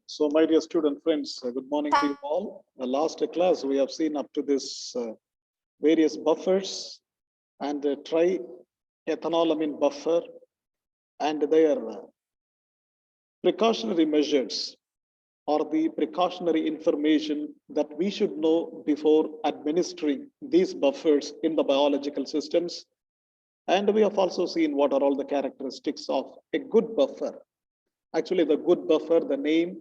So, my dear student friends, good morning to you all. The last class we have seen up to this various buffers and triethanolamine buffer and their precautionary measures or the precautionary information that we should know before administering these buffers in the biological systems. And we have also seen what are all the characteristics of a good buffer. Actually, the good buffer, the name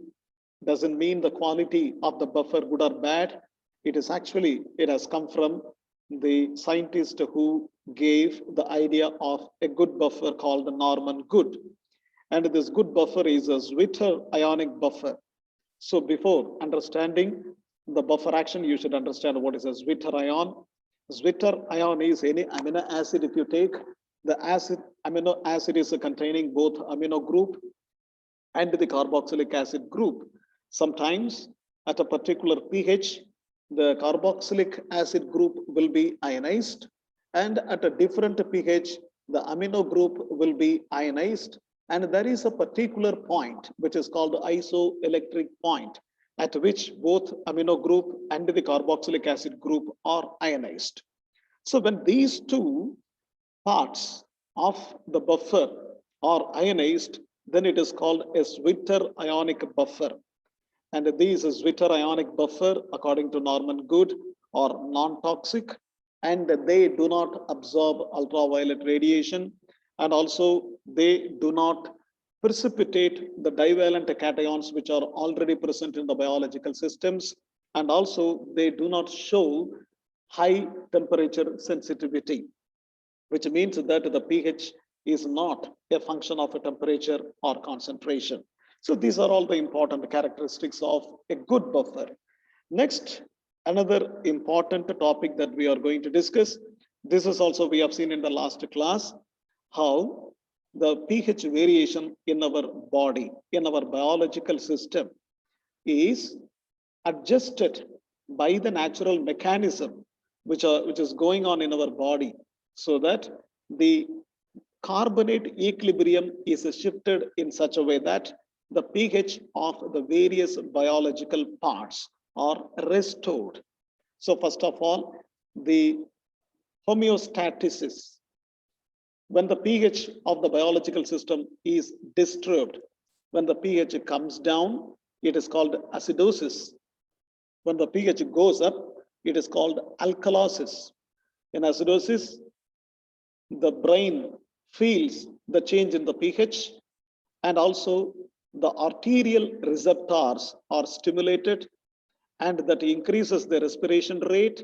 doesn't mean the quality of the buffer good or bad. It is actually, it has come from the scientist who gave the idea of a good buffer called Norman Good. And this good buffer is a Zwitter ionic buffer. So before understanding the buffer action, you should understand what is a Zwitter ion. Zwitter ion is any amino acid. If you take the amino acid is containing both amino group and the carboxylic acid group. Sometimes at a particular pH, the carboxylic acid group will be ionized, and at a different pH, the amino group will be ionized. And there is a particular point which is called the isoelectric point at which both amino group and the carboxylic acid group are ionized. So when these two parts of the buffer are ionized, then it is called a Zwitter ionic buffer. And these Zwitter ionic buffer, according to Norman Good, are non-toxic and they do not absorb ultraviolet radiation, and also they do not precipitate the divalent cations which are already present in the biological systems, and also they do not show high temperature sensitivity, which means that the pH is not a function of a temperature or concentration. So these are all the important characteristics of a good buffer. Next, another important topic that we are going to discuss. This is also we have seen in the last class, how the pH variation in our body, in our biological system is adjusted by the natural mechanism which is going on in our body, so that the carbonate equilibrium is shifted in such a way that the pH of the various biological parts are restored. So first of all, the homeostasis. When the pH of the biological system is disturbed, when the pH comes down, it is called acidosis. When the pH goes up, it is called alkalosis. In acidosis, the brain feels the change in the pH, and also the arterial receptors are stimulated, and that increases the respiration rate.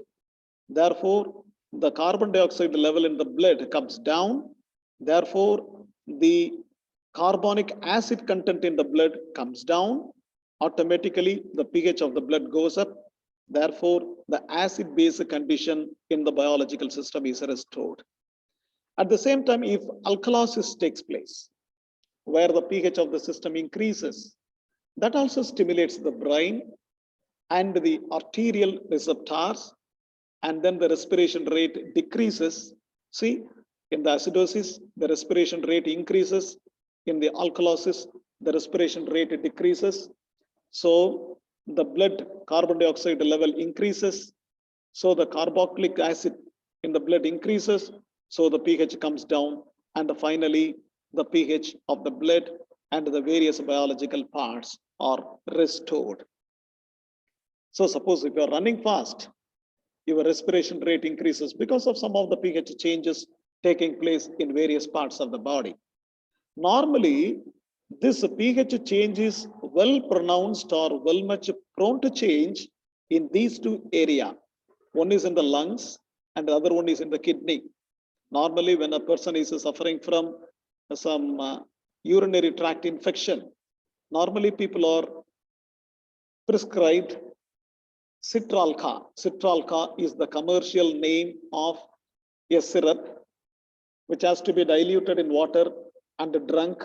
Therefore, the carbon dioxide level in the blood comes down. Therefore, the carbonic acid content in the blood comes down. Automatically, the pH of the blood goes up. Therefore, the acid-base condition in the biological system is restored. At the same time, if alkalosis takes place, where the pH of the system increases, that also stimulates the brain and the arterial receptors, and then the respiration rate decreases. See, in the acidosis, the respiration rate increases. In the alkalosis, the respiration rate decreases. So the blood carbon dioxide level increases. So the carboxylic acid in the blood increases. So the pH comes down, and finally the pH of the blood and the various biological parts are restored. So suppose if you are running fast, your respiration rate increases because of some of the pH changes taking place in various parts of the body. Normally, this pH change is well pronounced or well much prone to change in these two areas. One is in the lungs and the other one is in the kidney. Normally, when a person is suffering from some urinary tract infection, normally people are prescribed Citralca. Citralca is the commercial name of a syrup which has to be diluted in water and drunk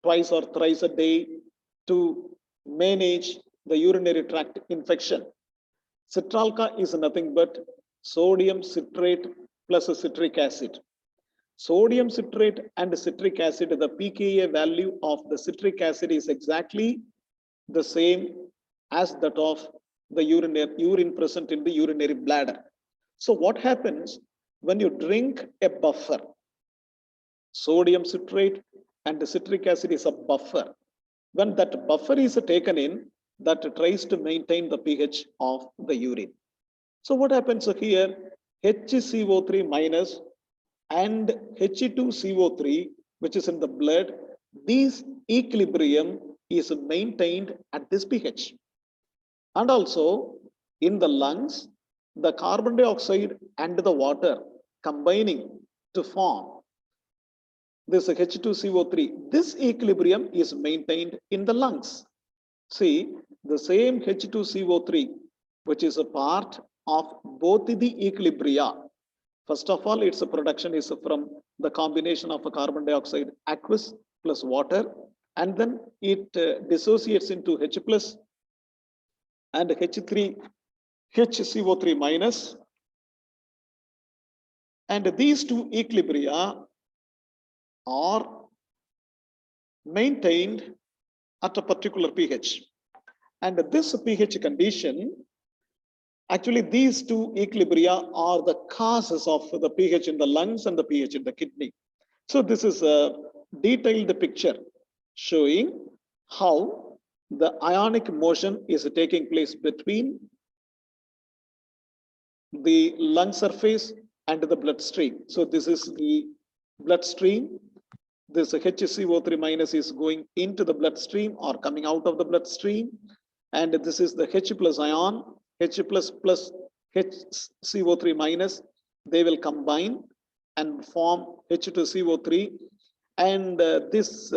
twice or thrice a day to manage the urinary tract infection. Citralca is nothing but sodium citrate plus citric acid. Sodium citrate and citric acid, the pKa value of the citric acid is exactly the same as that of the urine present in the urinary bladder. So what happens when you drink a buffer? Sodium citrate and the citric acid is a buffer. When that buffer is taken in, that tries to maintain the pH of the urine. So what happens here? HCO3 minus and He2CO3, which is in the blood, this equilibrium is maintained at this pH. And also in the lungs, the carbon dioxide and the water combining to form this H2CO3. This equilibrium is maintained in the lungs. See, the same H2CO3, which is a part of both the equilibria. First of all, its production is from the combination of a carbon dioxide aqueous plus water, and then it dissociates into H plus and H3, HCO3 minus. And these two equilibria are maintained at a particular pH. And this pH condition, actually these two equilibria are the causes of the pH in the lungs and the pH in the kidney. So this is a detailed picture showing how the ionic motion is taking place between the lung surface and the bloodstream. So this is the bloodstream. This HCO3 minus is going into the bloodstream or coming out of the bloodstream. And this is the H plus ion, H plus plus HCO3 minus. They will combine and form H2CO3. And this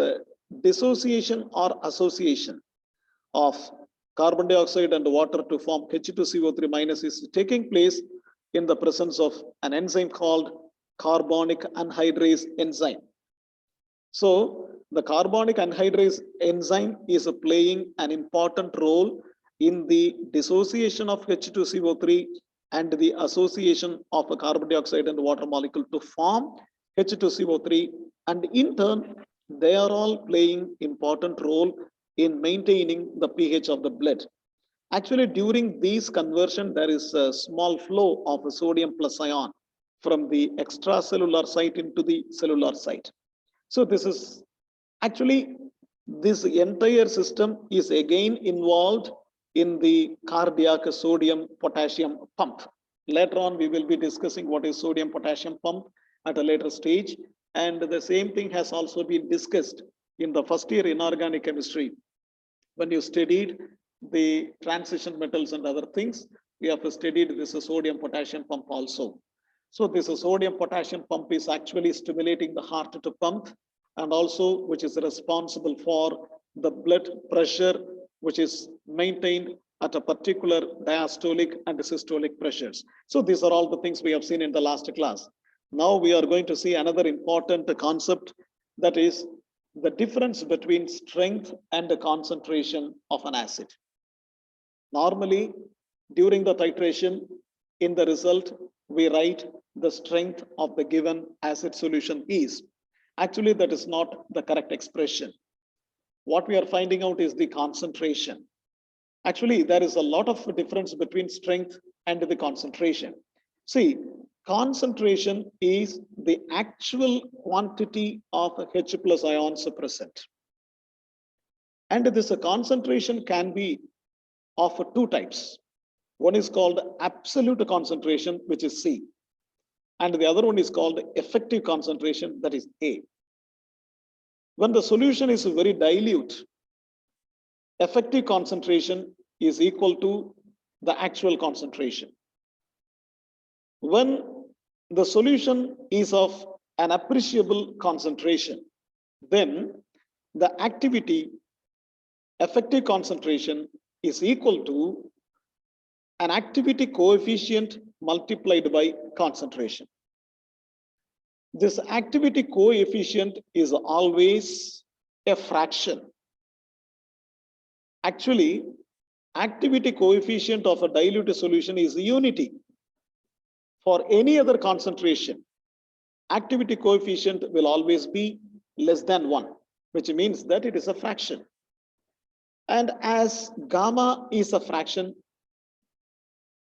dissociation or association of carbon dioxide and water to form H2CO3 minus is taking place in the presence of an enzyme called carbonic anhydrase enzyme. So the carbonic anhydrase enzyme is playing an important role in the dissociation of H2CO3 and the association of a carbon dioxide and water molecule to form H2CO3, and in turn they are all playing important role in maintaining the pH of the blood. Actually, during these conversion, there is a small flow of a sodium plus ion from the extracellular site into the cellular site. So this is actually, this entire system is again involved in the cardiac sodium potassium pump. Later on, we will be discussing what is sodium potassium pump at a later stage. And the same thing has also been discussed in the first year inorganic chemistry. When you studied the transition metals and other things, we have studied this sodium potassium pump also. So this sodium potassium pump is actually stimulating the heart to pump, and also which is responsible for the blood pressure, which is maintained at a particular diastolic and systolic pressures. So these are all the things we have seen in the last class. Now we are going to see another important concept, that is the difference between strength and the concentration of an acid. Normally, during the titration, in the result, we write the strength of the given acid solution is. Actually, that is not the correct expression. What we are finding out is the concentration. Actually, there is a lot of difference between strength and the concentration. See, concentration is the actual quantity of H plus ions present. And this concentration can be of two types. One is called absolute concentration, which is C. And the other one is called effective concentration, that is A. When the solution is very dilute, effective concentration is equal to the actual concentration. When the solution is of an appreciable concentration, then the activity effective concentration is equal to an activity coefficient multiplied by concentration. This activity coefficient is always a fraction. Actually, activity coefficient of a dilute solution is unity. For any other concentration, activity coefficient will always be less than 1, which means that it is a fraction. And as gamma is a fraction,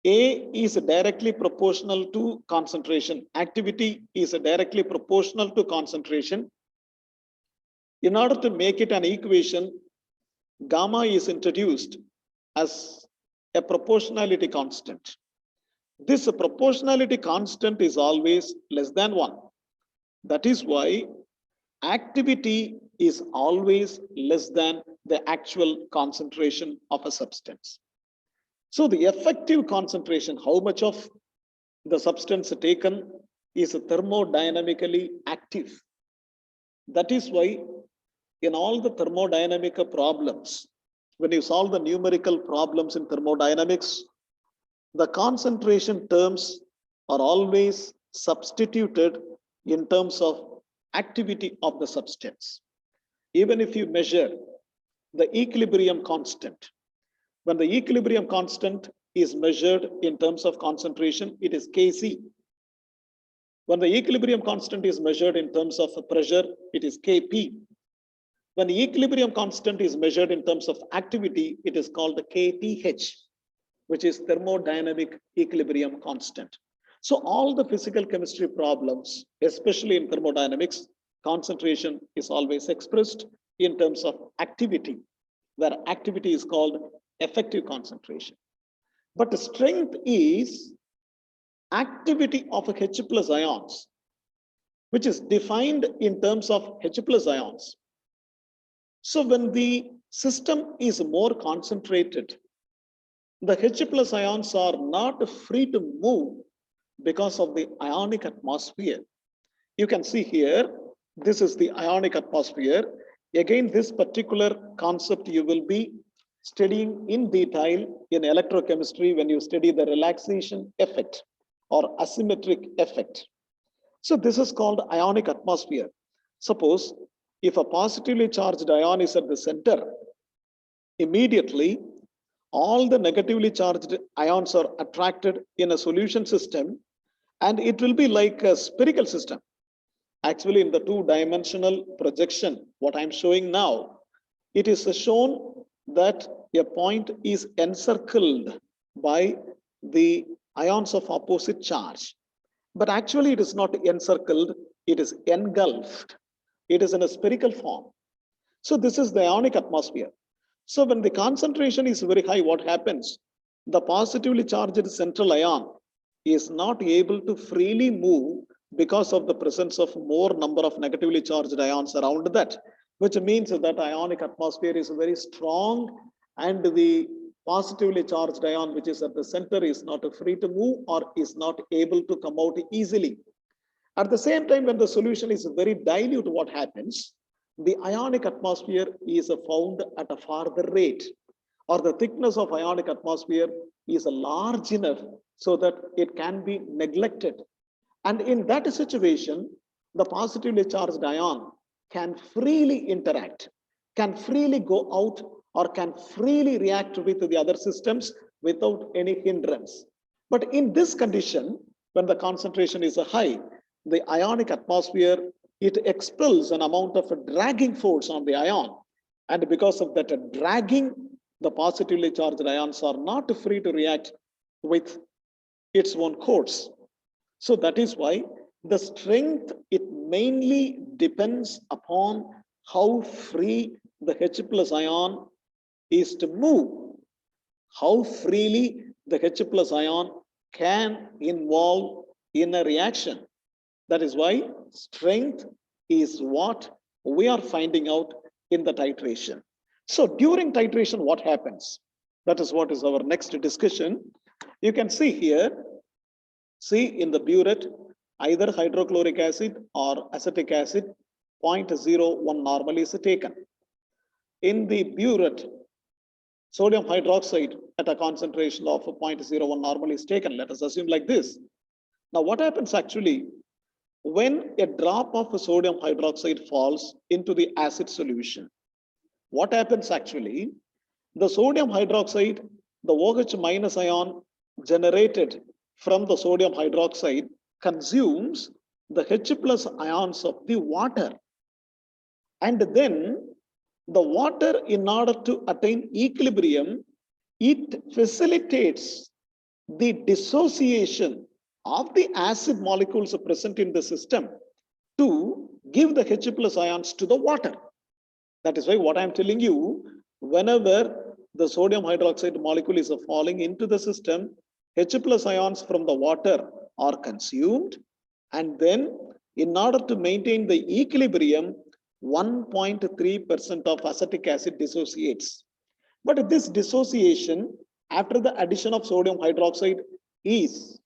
A is directly proportional to concentration. Activity is directly proportional to concentration. In order to make it an equation, gamma is introduced as a proportionality constant. This proportionality constant is always less than 1. That is why activity is always less than the actual concentration of a substance. So the effective concentration, how much of the substance taken is thermodynamically active. That is why in all the thermodynamic problems, when you solve the numerical problems in thermodynamics, the concentration terms are always substituted in terms of activity of the substance. Even if you measure the equilibrium constant, when the equilibrium constant is measured in terms of concentration, it is Kc. When the equilibrium constant is measured in terms of pressure, it is Kp. When the equilibrium constant is measured in terms of activity, it is called Kth, which is thermodynamic equilibrium constant. So all the physical chemistry problems, especially in thermodynamics, concentration is always expressed in terms of activity, where activity is called effective concentration. But the strength is activity of H plus ions, which is defined in terms of H plus ions. So when the system is more concentrated, the H plus ions are not free to move because of the ionic atmosphere. You can see here, this is the ionic atmosphere. Again, this particular concept you will be studying in detail in electrochemistry when you study the relaxation effect or asymmetric effect. So this is called ionic atmosphere. Suppose if a positively charged ion is at the center, immediately all the negatively charged ions are attracted in a solution system, and it will be like a spherical system. Actually, in the two-dimensional projection, what I'm showing now, it is shown that a point is encircled by the ions of opposite charge. But actually, it is not encircled, it is engulfed. It is in a spherical form. So this is the ionic atmosphere. So when the concentration is very high, what happens? The positively charged central ion is not able to freely move because of the presence of more number of negatively charged ions around that, which means that ionic atmosphere is very strong, and the positively charged ion which is at the center is not free to move or is not able to come out easily. At the same time, when the solution is very dilute, what happens? The ionic atmosphere is found at a farther rate, or the thickness of ionic atmosphere is large enough so that it can be neglected. And in that situation, the positively charged ion can freely interact, can freely go out, or can freely react with the other systems without any hindrance. But in this condition, when the concentration is high, the ionic atmosphere, it expels an amount of a dragging force on the ion. And because of that dragging, the positively charged ions are not free to react with its own course. So that is why the strength, it mainly depends upon how free the H plus ion is to move, how freely the H plus ion can involve in a reaction. That is why strength is what we are finding out in the titration. So during titration, what happens? That is what is our next discussion. You can see here, see in the burette, either hydrochloric acid or acetic acid, 0.01 normally is taken. In the burette, sodium hydroxide at a concentration of 0.01 normally is taken. Let us assume like this. Now what happens actually, when a drop of sodium hydroxide falls into the acid solution, what happens actually? The sodium hydroxide, the OH minus ion generated from the sodium hydroxide consumes the H plus ions of the water. And then The water, in order to attain equilibrium, it facilitates the dissociation of the acid molecules present in the system to give the H plus ions to the water. That is why what I'm telling you, whenever the sodium hydroxide molecule is falling into the system, H plus ions from the water are consumed, and then in order to maintain the equilibrium, 1.3% of acetic acid dissociates. But this dissociation after the addition of sodium hydroxide is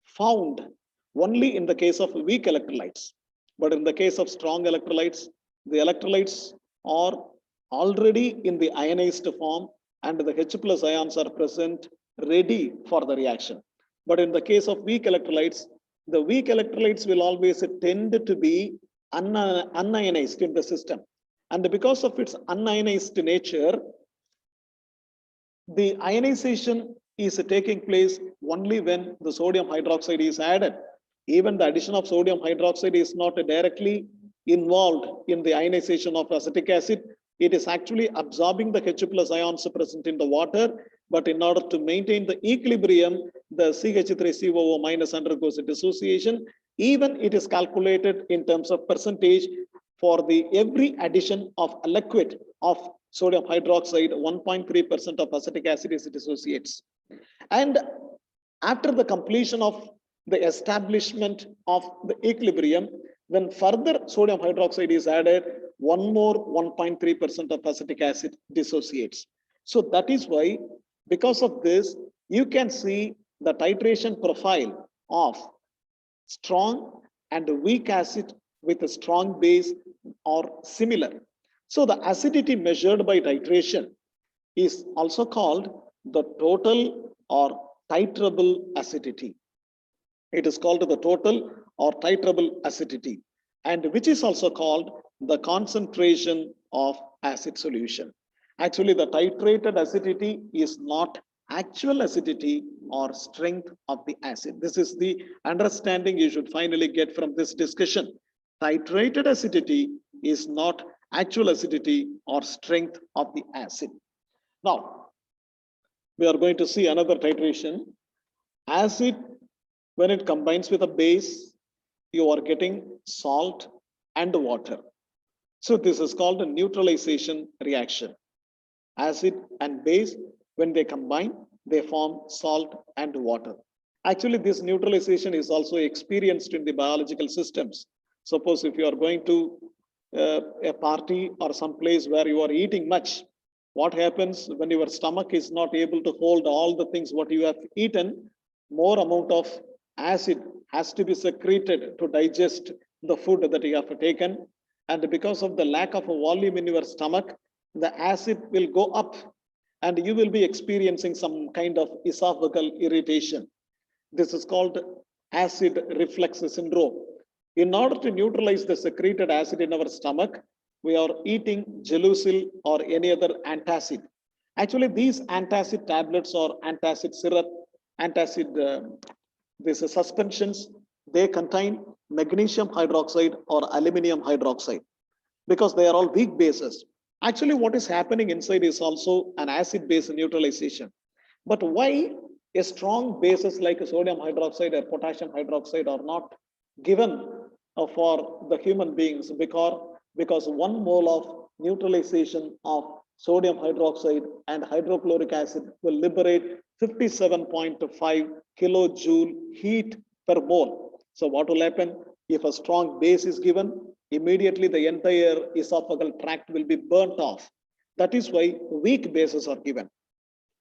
found only in the case of weak electrolytes. But in the case of strong electrolytes, the electrolytes are already in the ionized form and the H plus ions are present ready for the reaction. But in the case of weak electrolytes, the weak electrolytes will always tend to be unionized in the system. And because of its unionized nature, the ionization is taking place only when the sodium hydroxide is added. Even the addition of sodium hydroxide is not directly involved in the ionization of acetic acid. It is actually absorbing the H plus ions present in the water, but in order to maintain the equilibrium, the CH3COO minus undergoes a dissociation. Even it is calculated in terms of percentage for the every addition of a liquid of sodium hydroxide, 1.3% of acetic acid is dissociates. And after the completion of the establishment of the equilibrium, when further sodium hydroxide is added, one more 1.3% of acetic acid dissociates. So that is why, because of this, you can see the titration profile of strong and weak acid with a strong base are similar. So the acidity measured by titration is also called the total or titrable acidity. It is called the total or titrable acidity, and which is also called the concentration of acid solution. Actually, the titrated acidity is not actual acidity or strength of the acid. This is the understanding you should finally get from this discussion. Titrated acidity is not actual acidity or strength of the acid. Now, we are going to see another titration. Acid, when it combines with a base, you are getting salt and water. So this is called a neutralization reaction. Acid and base, when they combine, they form salt and water. Actually, this neutralization is also experienced in the biological systems. Suppose if you are going to a party or some place where you are eating much, what happens when your stomach is not able to hold all the things what you have eaten? More amount of acid has to be secreted to digest the food that you have taken. And because of the lack of a volume in your stomach, the acid will go up and you will be experiencing some kind of esophageal irritation. This is called acid reflux syndrome. In order to neutralize the secreted acid in our stomach, we are eating Gelusil or any other antacid. Actually, these antacid tablets or antacid syrup, antacid, these suspensions, they contain magnesium hydroxide or aluminum hydroxide because they are all weak bases. Actually, what is happening inside is also an acid-base neutralization. But why a strong bases like sodium hydroxide or potassium hydroxide are not given for the human beings? Because 1 mole of neutralization of sodium hydroxide and hydrochloric acid will liberate 57.5 kilojoule heat per mole. So what will happen if a strong base is given? Immediately the entire esophageal tract will be burnt off. That is why weak bases are given.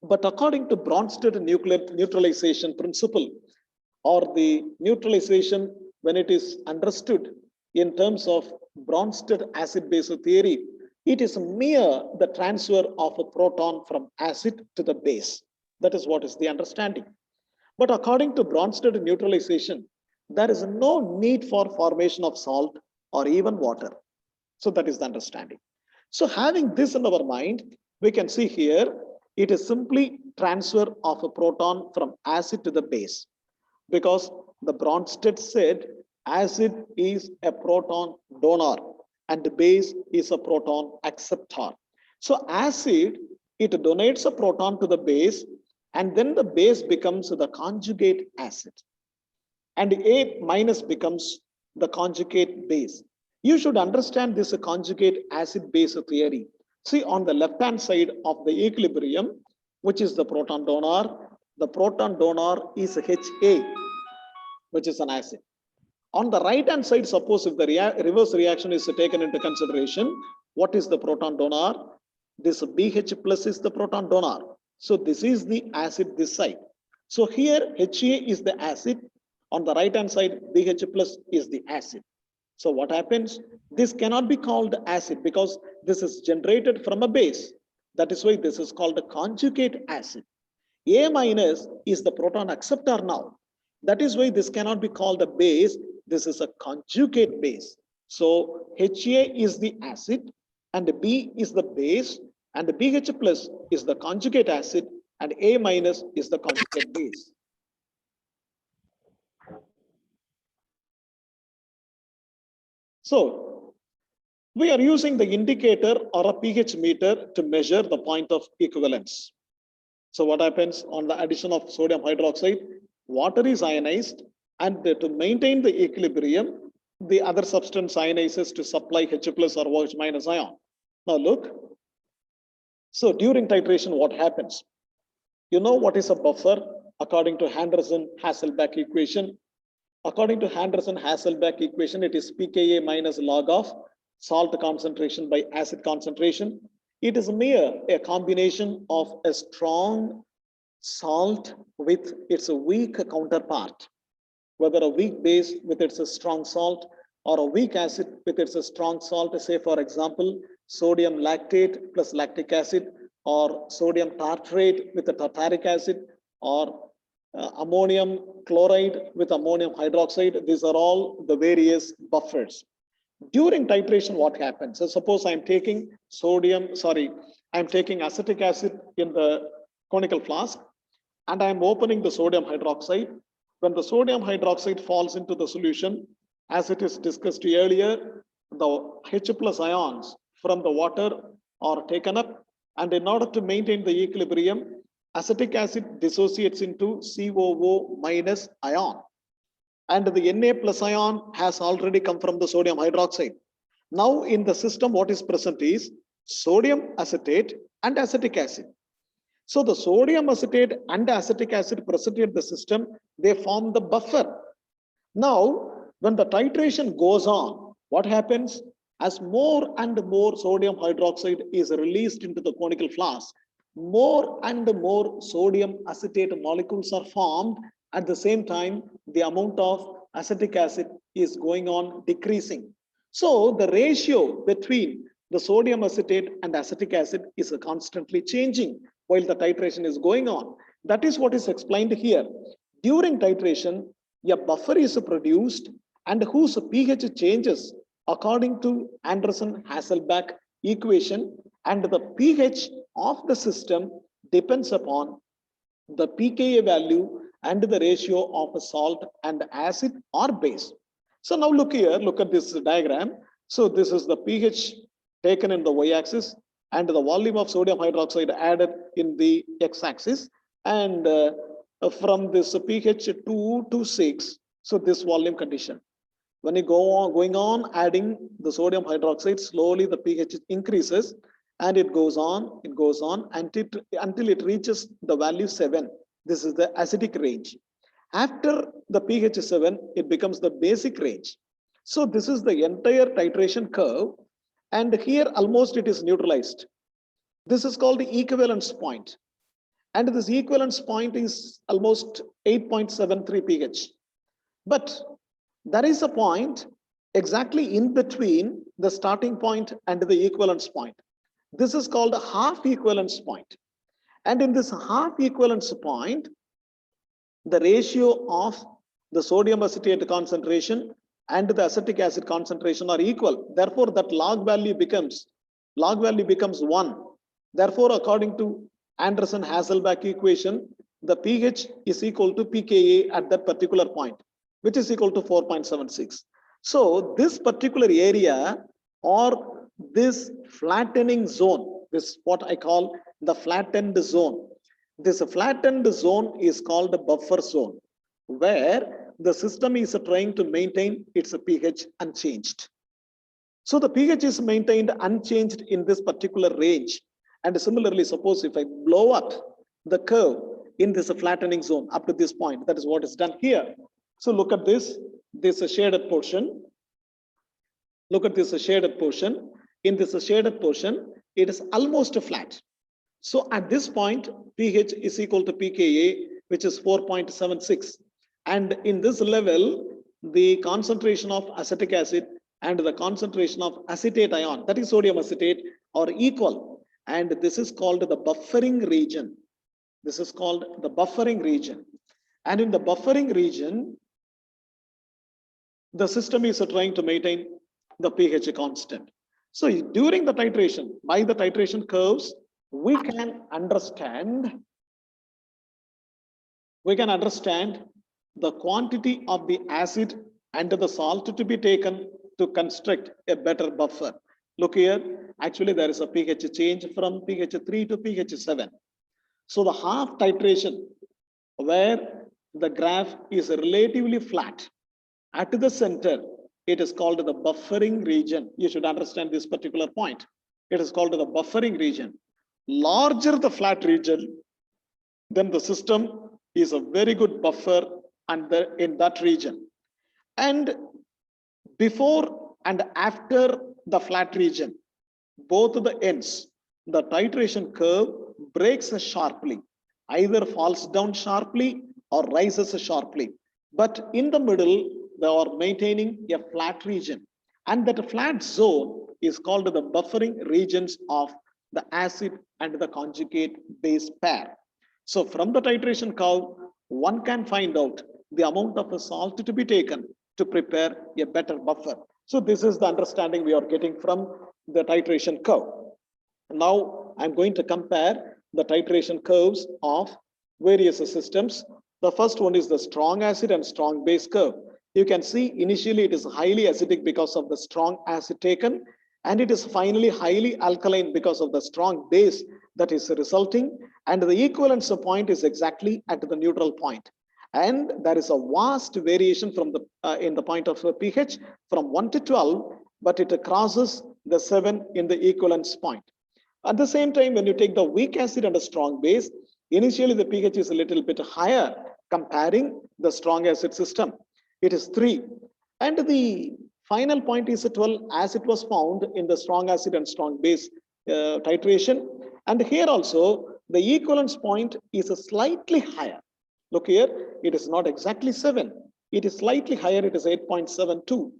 But according to Bronsted neutralization principle, or the neutralization when it is understood in terms of Bronsted acid-base theory, it is mere the transfer of a proton from acid to the base. That is what is the understanding. But according to Bronsted neutralization, there is no need for formation of salt or even water. So that is the understanding. So having this in our mind, we can see here, it is simply transfer of a proton from acid to the base, because the Bronsted said acid is a proton donor and the base is a proton acceptor. So acid, it donates a proton to the base, and then the base becomes the conjugate acid, and A minus becomes the conjugate base. You should understand this conjugate acid base theory. See, on the left hand side of the equilibrium, which is the proton donor is Ha, which is an acid. On the right hand side, suppose if the reverse reaction is taken into consideration, what is the proton donor? This BH plus is the proton donor. So this is the acid this side. So here Ha is the acid. On the right hand side, BH plus is the acid. So what happens? This cannot be called acid because this is generated from a base. That is why this is called a conjugate acid. A minus is the proton acceptor now. That is why this cannot be called a base. This is a conjugate base. So Ha is the acid and B is the base, and the BH plus is the conjugate acid and A minus is the conjugate base. So we are using the indicator or a pH meter to measure the point of equivalence. So what happens on the addition of sodium hydroxide? Water is ionized, and to maintain the equilibrium, the other substance ionizes to supply H plus or OH minus ion. Now look, so during titration, what happens? You know what is a buffer according to Henderson-Hasselbalch equation? According to Henderson-Hasselbalch equation, it is pKa minus log of salt concentration by acid concentration. It is mere a combination of a strong salt with its weak counterpart, whether a weak base with its strong salt or a weak acid with its strong salt. Say for example, sodium lactate plus lactic acid, or sodium tartrate with a tartaric acid, or ammonium chloride with ammonium hydroxide. These are all the various buffers. During titration, what happens? So suppose I'm taking I'm taking acetic acid in the conical flask, and I'm opening the sodium hydroxide. When the sodium hydroxide falls into the solution, as it is discussed earlier, the H plus ions from the water are taken up, and in order to maintain the equilibrium, acetic acid dissociates into COO minus ion, and the Na plus ion has already come from the sodium hydroxide. Now in the system, what is present is sodium acetate and acetic acid. So the sodium acetate and acetic acid present in the system, they form the buffer. Now, when the titration goes on, what happens? As more and more sodium hydroxide is released into the conical flask, more and more sodium acetate molecules are formed. At the same time, the amount of acetic acid is going on decreasing. So the ratio between the sodium acetate and acetic acid is constantly changing while the titration is going on. That is what is explained here. During titration, a buffer is produced and whose pH changes according to Anderson-Hasselbalch equation, and the pH of the system depends upon the pKa value and the ratio of a salt and acid or base. So now look here, look at this diagram. So this is the pH taken in the y-axis and the volume of sodium hydroxide added in the x-axis, and from this pH 2 to 6, so this volume condition. When you going on adding the sodium hydroxide, slowly the pH increases, and it goes on until it reaches the value 7. This is the acidic range. After the pH 7, it becomes the basic range. So this is the entire titration curve, and here almost it is neutralized. This is called the equivalence point, and this equivalence point is almost 8.73 pH. But there is a point exactly in between the starting point and the equivalence point. This is called a half equivalence point. And in this half equivalence point, the ratio of the sodium acetate concentration and the acetic acid concentration are equal. Therefore, that log value becomes 1. Therefore, according to Anderson-Hasselbalch equation, the pH is equal to pKa at that particular point, which is equal to 4.76. So this particular area or this flattening zone, this what I call the flattened zone. This flattened zone is called the buffer zone, where the system is trying to maintain its pH unchanged. So the pH is maintained unchanged in this particular range. And similarly, suppose if I blow up the curve in this flattening zone up to this point, that is what is done here. So look at this shaded portion. Look at this shaded portion. In this shaded portion, it is almost flat. So at this point, pH is equal to pKa, which is 4.76. And in this level, the concentration of acetic acid and the concentration of acetate ion, that is sodium acetate, are equal. And this is called the buffering region. This is called the buffering region. And in the buffering region, the system is trying to maintain the pH constant. So during the titration, by the titration curves, we can understand the quantity of the acid and the salt to be taken to construct a better buffer. Look here, actually there is a pH change from pH 3 to pH 7. So the half titration where the graph is relatively flat at the center, it is called the buffering region. You should understand this particular point. It is called the buffering region. Larger the flat region, then the system is a very good buffer and in that region. And before and after the flat region, both the ends, the titration curve breaks sharply, either falls down sharply or rises sharply. But in the middle, they are maintaining a flat region. And that flat zone is called the buffering regions of the acid and the conjugate base pair. So from the titration curve, one can find out the amount of the salt to be taken to prepare a better buffer. So this is the understanding we are getting from the titration curve. Now I'm going to compare the titration curves of various systems. The first one is the strong acid and strong base curve. You can see initially it is highly acidic because of the strong acid taken, and it is finally highly alkaline because of the strong base that is resulting, and the equivalence point is exactly at the neutral point. And there is a vast variation from the in the point of pH from 1 to 12, but it crosses the 7 in the equivalence point. At the same time, when you take the weak acid and a strong base, initially the pH is a little bit higher comparing the strong acid system. It is 3. And the final point is 12 as it was found in the strong acid and strong base titration. And here also, the equivalence point is slightly higher. Look here, it is not exactly 7. It is slightly higher, it is 8.72.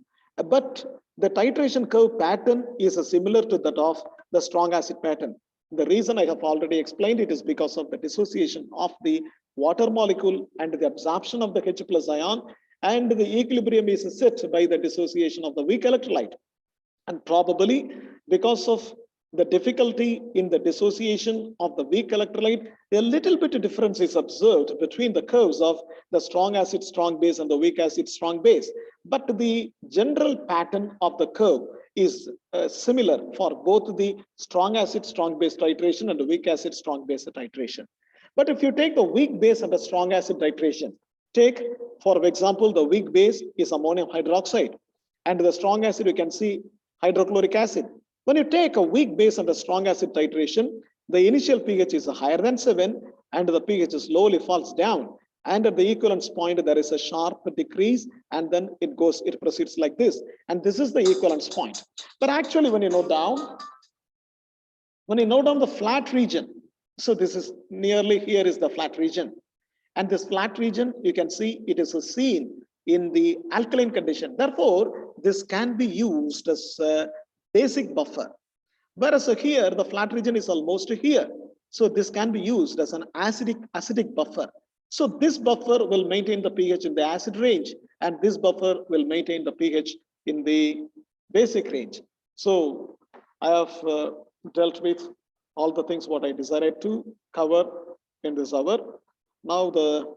But the titration curve pattern is similar to that of the strong acid pattern. The reason I have already explained it is because of the dissociation of the water molecule and the absorption of the H plus ion, and the equilibrium is set by the dissociation of the weak electrolyte. And probably because of the difficulty in the dissociation of the weak electrolyte, a little bit of difference is observed between the curves of the strong acid, strong base and the weak acid, strong base. But the general pattern of the curve is similar for both the strong acid, strong base titration and the weak acid, strong base titration. But if you take the weak base and the strong acid titration, take, for example, the weak base is ammonium hydroxide, and the strong acid, you can see hydrochloric acid. When you take a weak base and a strong acid titration, the initial pH is higher than 7, and the pH slowly falls down. And at the equivalence point, there is a sharp decrease, and then it proceeds like this. And this is the equivalence point. But actually, when you note down the flat region, so this is nearly here is the flat region. And this flat region, you can see it is seen in the alkaline condition. Therefore, this can be used as a basic buffer. Whereas here, the flat region is almost here. So this can be used as an acidic buffer. So this buffer will maintain the pH in the acid range, and this buffer will maintain the pH in the basic range. So I have dealt with all the things what I decided to cover in this hour. Now the